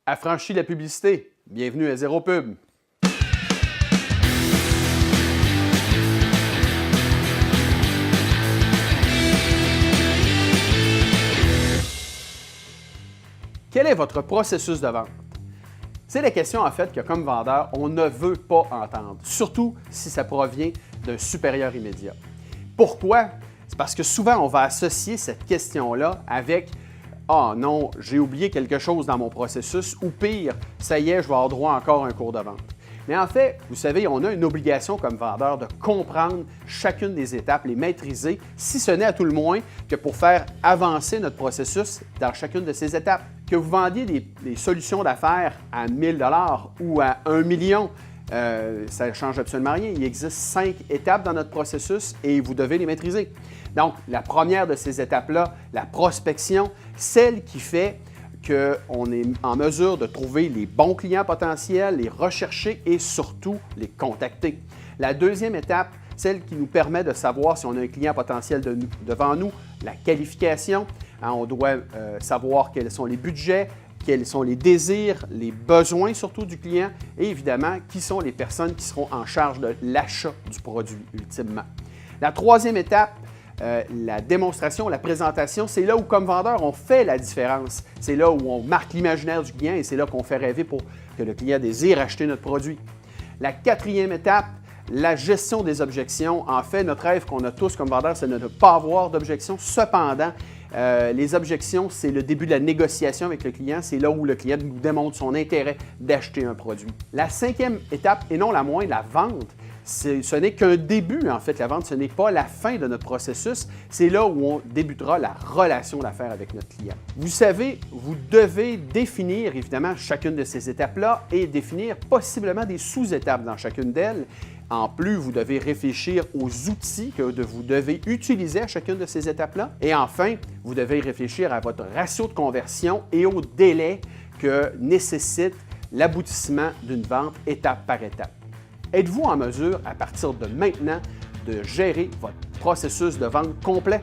Affranchi la publicité. Bienvenue à Zéro Pub. Quel est votre processus de vente? C'est la question en fait que comme vendeur, on ne veut pas entendre, surtout si ça provient d'un supérieur immédiat. Pourquoi? C'est parce que souvent on va associer cette question-là avec « Ah non, j'ai oublié quelque chose dans mon processus » ou pire, « Ça y est, je vais avoir droit encore à un cours de vente ». Mais en fait, vous savez, on a une obligation comme vendeur de comprendre chacune des étapes, les maîtriser, si ce n'est à tout le moins que pour faire avancer notre processus dans chacune de ces étapes. Que vous vendiez des solutions d'affaires à 1 000 $ ou à 1 million, ça ne change absolument rien. Il existe 5 étapes dans notre processus et vous devez les maîtriser. Donc, la première de ces étapes-là, la prospection, celle qui fait qu'on est en mesure de trouver les bons clients potentiels, les rechercher et surtout les contacter. La deuxième étape, celle qui nous permet de savoir si on a un client potentiel devant nous, la qualification. On doit savoir quels sont les budgets, quels sont les désirs, les besoins surtout du client et évidemment, qui sont les personnes qui seront en charge de l'achat du produit ultimement. La troisième étape, la démonstration, la présentation, c'est là où, comme vendeur, on fait la différence. C'est là où on marque l'imaginaire du client et c'est là qu'on fait rêver pour que le client désire acheter notre produit. La quatrième étape, la gestion des objections. En fait, notre rêve qu'on a tous comme vendeur, c'est de ne pas avoir d'objections. Cependant, les objections, c'est le début de la négociation avec le client. C'est là où le client nous démontre son intérêt d'acheter un produit. La cinquième étape, et non la moindre, la vente. Ce n'est qu'un début, en fait, la vente, ce n'est pas la fin de notre processus. C'est là où on débutera la relation d'affaires avec notre client. Vous savez, vous devez définir évidemment chacune de ces étapes-là et définir possiblement des sous-étapes dans chacune d'elles. En plus, vous devez réfléchir aux outils que vous devez utiliser à chacune de ces étapes-là. Et enfin, vous devez réfléchir à votre ratio de conversion et au délai que nécessite l'aboutissement d'une vente étape par étape. Êtes-vous en mesure, à partir de maintenant, de gérer votre processus de vente complet?